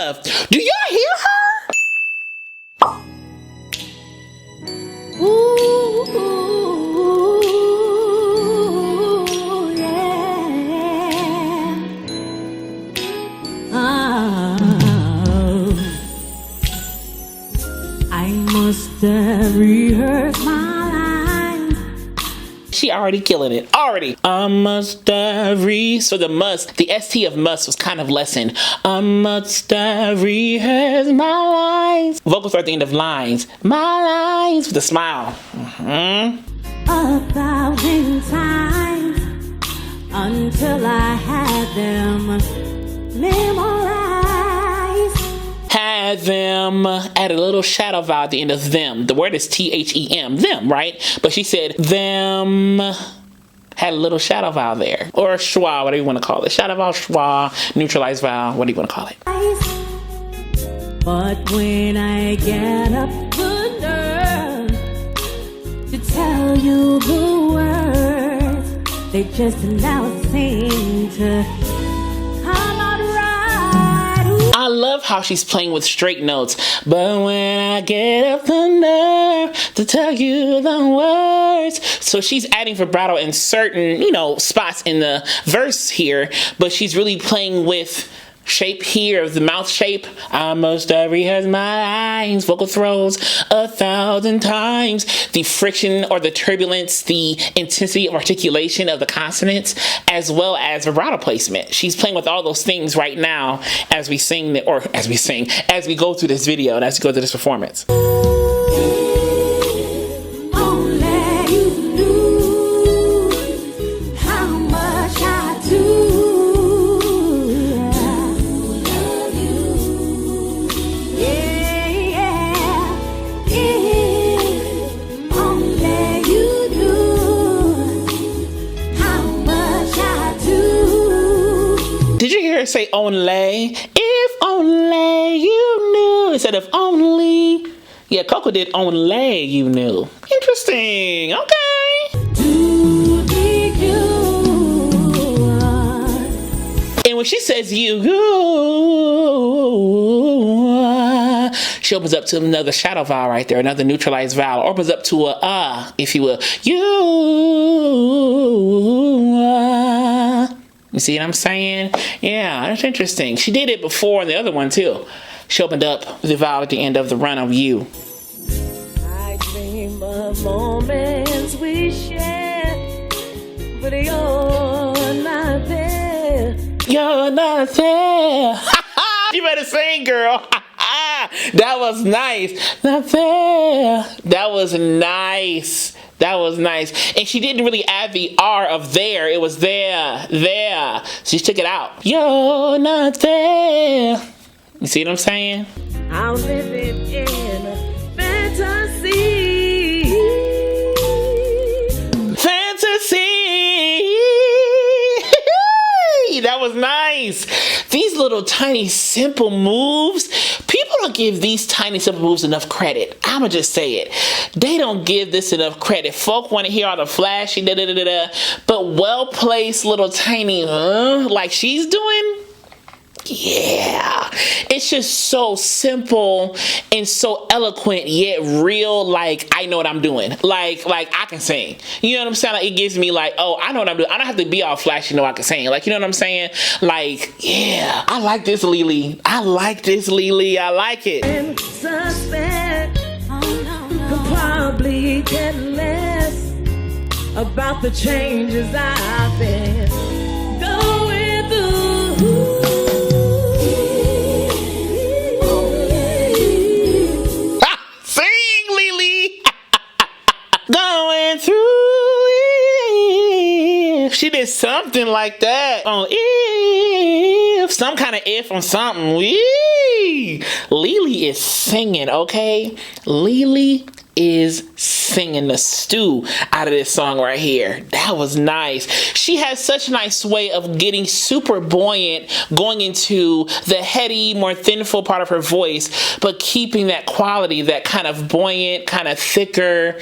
love. Do y'all hear her? Ooh, yeah. I must have rehearsed my lines. She already killing it. Already. I must have so the must, the ST of must was kind of lessened. I must have rehearsed my lines. Vocals are at the end of lines. My lines with a smile. 1,000 times until I had them memorized. Had them, add a little shadow vowel at the end of them. The word is THEM, them, right? But she said them, had a little shadow vowel there. Or a schwa, whatever you want to call it. Shadow vowel, schwa, neutralized vowel, what do you want to call it? But when I get up the nerve to tell you the words, they just now seem to come out right. Ooh. I love how she's playing with straight notes. But when I get up the nerve to tell you the words. So she's adding vibrato in certain, spots in the verse here, but she's really playing with shape here of the mouth shape. I must have rehearsed my lines, vocal throws 1,000 times. The friction or the turbulence, the intensity of articulation of the consonants, as well as vibrato placement. She's playing with all those things right now as we sing, as we go through this video and as we go through this performance. Did you hear her say only? If only you knew instead of only. Yeah, Coco did only you knew. Interesting. Okay. And when she says you, she opens up to another shadow vowel right there, another neutralized vowel. Opens up to a if you will. You see what I'm saying? Yeah, that's interesting. She did it before in the other one too. She opened up with the vowel at the end of the run of you. I dream of moments we share, but you're not there. You're not there. You better sing, girl. That was nice. Not there. That was nice. That was nice. And she didn't really add the R of there. It was there. She took it out. You're not there. You see what I'm saying? I'm living in a fantasy. That was nice. These little tiny simple moves, people don't give these tiny simple moves enough credit. I'ma just say it. They don't give this enough credit. Folk want to hear all the flashy but well-placed little tiny like she's doing. Yeah, it's just so simple and so eloquent yet real. Like I know what I'm doing. Like I can sing. You know what I'm saying? Like it gives me like, oh, I know what I'm doing. I don't have to be all flashy. I can sing. Like you know what I'm saying? Like yeah, I like this Lily. I like this Lily. I like it. Suspect could probably get less about the changes I've been going through. Going through it. She did something like that on if, some kind of if on something. Wee. Lily is singing, okay? Lily is singing the stew out of this song right here. That was nice. She has such a nice way of getting super buoyant, going into the heady, more thinful part of her voice, but keeping that quality, that kind of buoyant, kind of thicker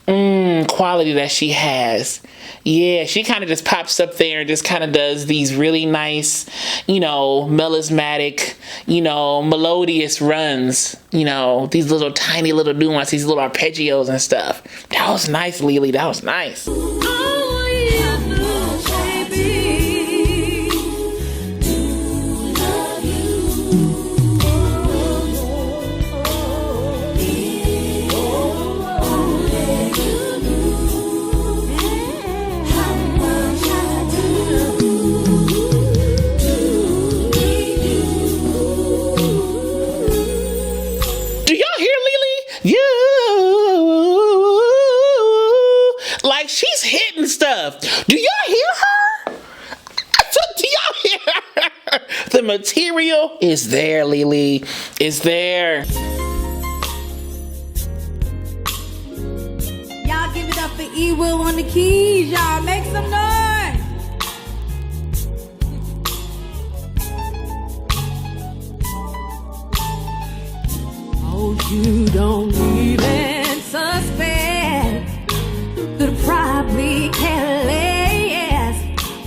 quality that she has. Yeah, she kind of just pops up there and just kind of does these really nice, melismatic, melodious runs, these little tiny little nuances, these little arpeggios and stuff. That was nice, Lily. That was nice. She's hitting stuff. Do y'all hear her? Do y'all hear her? The material is there, Lily. Is there. Y'all give it up for E-Will on the keys, y'all. Make some noise. Oh, you don't even suspect. Could probably care less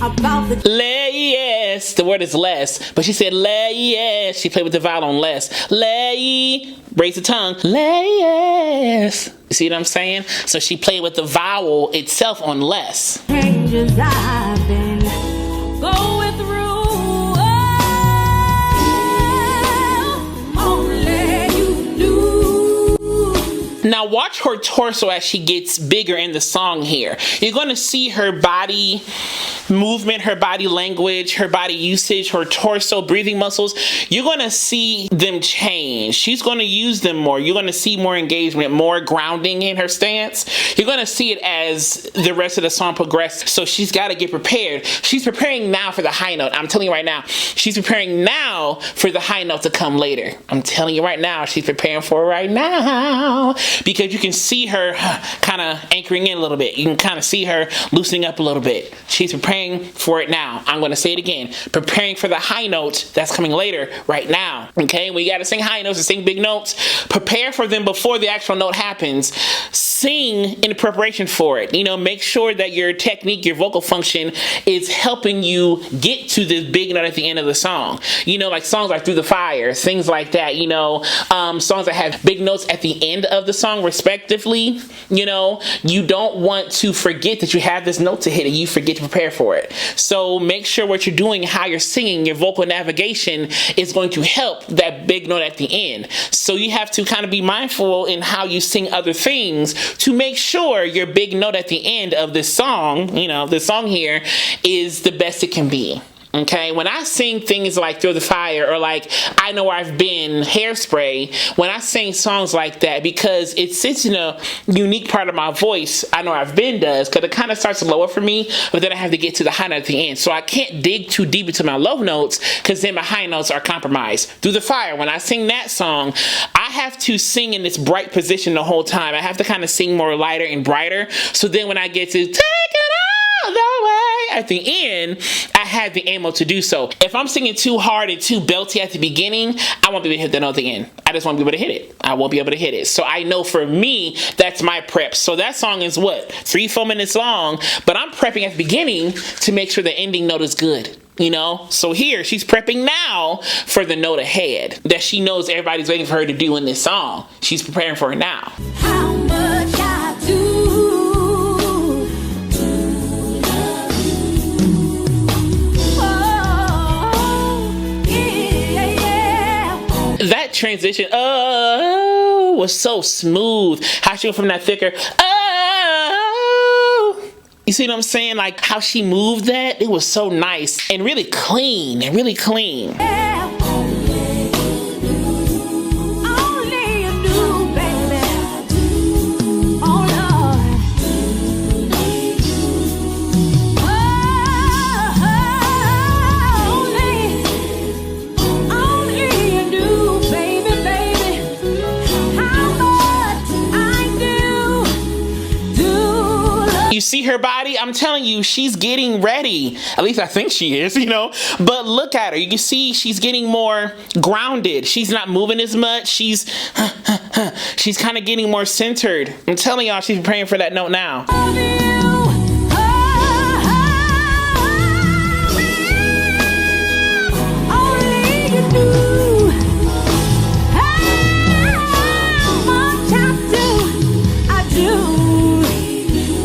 about the less. The word is less, but she said less. She played with the vowel on less. Lay, raise the tongue. Less. You see what I'm saying? So she played with the vowel itself on less. changes I've been going through. Now watch her torso as she gets bigger in the song here. You're going to see her body movement, her body language, her body usage, her torso, breathing muscles. You're going to see them change. She's going to use them more. You're going to see more engagement, more grounding in her stance. You're going to see it as the rest of the song progresses. So she's got to get prepared. She's preparing now for the high note. I'm telling you right now, she's preparing now for the high note to come later. I'm telling you right now, she's preparing for it right now. Because you can see her kind of anchoring in a little bit. You can kind of see her loosening up a little bit. She's preparing for it now. I'm going to say it again. Preparing for the high note that's coming later right now. Okay? We got to sing high notes and sing big notes. Prepare for them before the actual note happens. Sing in preparation for it. Make sure that your technique, your vocal function is helping you get to this big note at the end of the song. Like songs like Through the Fire, things like that. Songs that have big notes at the end of the song respectively. You don't want to forget that you have this note to hit and you forget to prepare for it. So make sure what you're doing, how you're singing, your vocal navigation is going to help that big note at the end. So you have to kind of be mindful in how you sing other things to make sure your big note at the end of this song, this song here, is the best it can be. Okay, when I sing things like Through the Fire or like I Know Where I've Been, Hairspray, when I sing songs like that, because it sits in a unique part of my voice, I Know Where I've Been does, because it kind of starts lower for me, but then I have to get to the high note at the end. So I can't dig too deep into my low notes because then my high notes are compromised. Through the Fire, when I sing that song, I have to sing in this bright position the whole time. I have to kind of sing more lighter and brighter. So then when I get to Take It All the Way at the end, I have the ammo to do so. If I'm singing too hard and too belty at the beginning, I won't be able to hit that note at the end. I just won't be able to hit it. I won't be able to hit it. So I know for me, that's my prep. So that song is what? 3-4 minutes long, but I'm prepping at the beginning to make sure the ending note is good. So here she's prepping now for the note ahead that she knows everybody's waiting for her to do in this song. She's preparing for it now. How much I do. That transition, was so smooth. How she went from that thicker, you see what I'm saying? Like how she moved that, it was so nice and really clean, Only you do, baby. Oh, Lord. Only you do, baby. How much I do. see her body? I'm telling you, she's getting ready. At least I think she is, you know. But look at her. You can see she's getting more grounded. She's not moving as much. She's kind of getting more centered. I'm telling y'all, she's praying for that note now.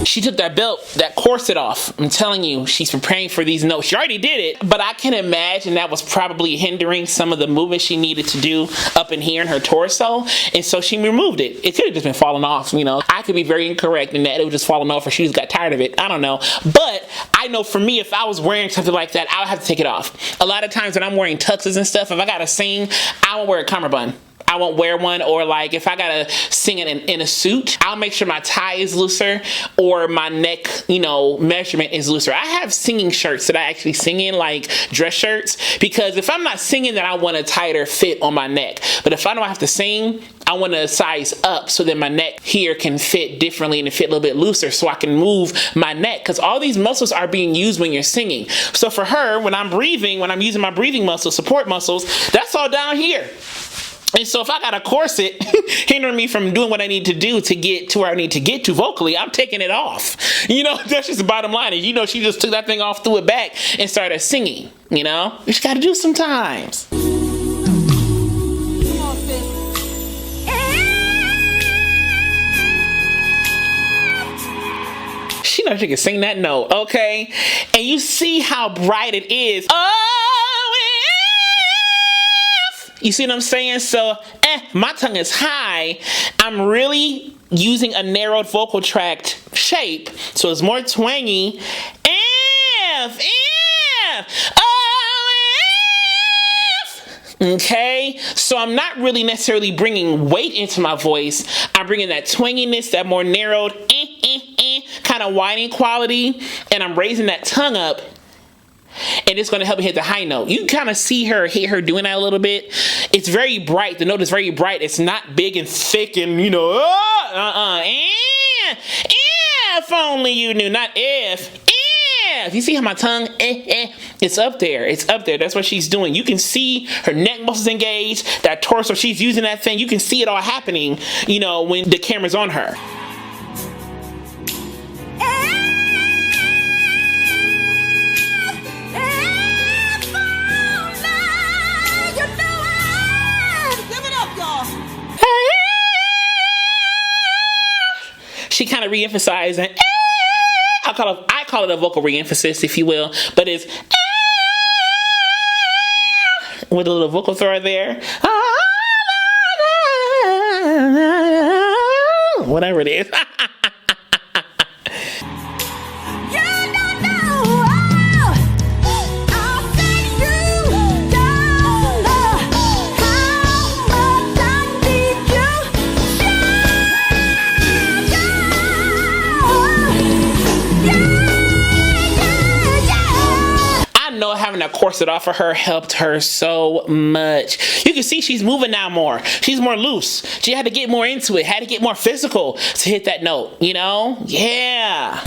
She took that belt, that corset off. I'm telling you, she's preparing for these notes. She already did it, but I can imagine that was probably hindering some of the movement she needed to do up in here in her torso, and so she removed it. It could have just been falling off, you know. I could be very incorrect in that it was just falling off or she just got tired of it. I don't know. But I know for me, if I was wearing something like that, I would have to take it off. A lot of times when I'm wearing tuxes and stuff, if I gotta sing, I won't wear a cummerbund. I won't wear one, or like if I gotta sing it in a suit, I'll make sure my tie is looser or my neck, you know, measurement is looser. I have singing shirts that I actually sing in, like dress shirts, because if I'm not singing, then I want a tighter fit on my neck. But if I don't have to sing, I want to size up so that my neck here can fit differently and fit a little bit looser so I can move my neck, because all these muscles are being used when you're singing. So for her, when I'm breathing, when I'm using my breathing muscles, support muscles, that's all down here. And so if I got a corset hindering me from doing what I need to do to get to where I need to get to vocally, I'm taking it off. You know, that's just the bottom line. You know, she just took that thing off, threw it back, and started singing. You know, you just got to do sometimes. Come on, sis. She knows she can sing that note, okay? And you see how bright it is. You see what I'm saying? So, my tongue is high. I'm really using a narrowed vocal tract shape, so it's more twangy. Okay, so I'm not really necessarily bringing weight into my voice. I'm bringing that twanginess, that more narrowed kind of whining quality, and I'm raising that tongue up. And it's going to help me hit the high note. You kind of hear her doing that a little bit. It's very bright. The note is very bright. It's not big and thick and, you know, if only you knew, not if. You see how my tongue, it's up there. It's up there. That's what she's doing. You can see her neck muscles engaged, that torso. She's using that thing. You can see it all happening, you know, when the camera's on her. She kind of re-emphasized and I call it a vocal re-emphasis, if you will, but it's with a little vocal throw there. Whatever it is. Having that corset off of her helped her so much. You can see she's moving now more. She's more loose. She had to get more into it, had to get more physical to hit that note, you know? Yeah.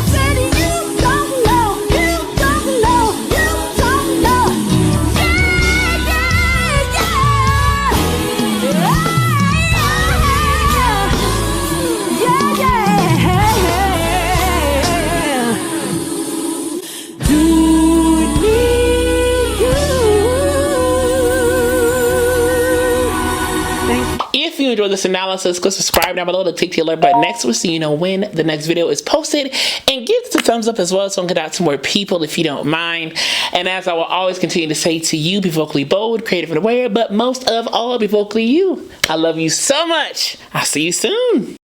If you enjoyed this analysis, go subscribe down below to click the alert button next week so you know when the next video is posted, and give this a thumbs up as well so I can get out to more people if you don't mind. And as I will always continue to say to you, be vocally bold, creative and aware, but most of all, be vocally you. I love you so much. I'll see you soon.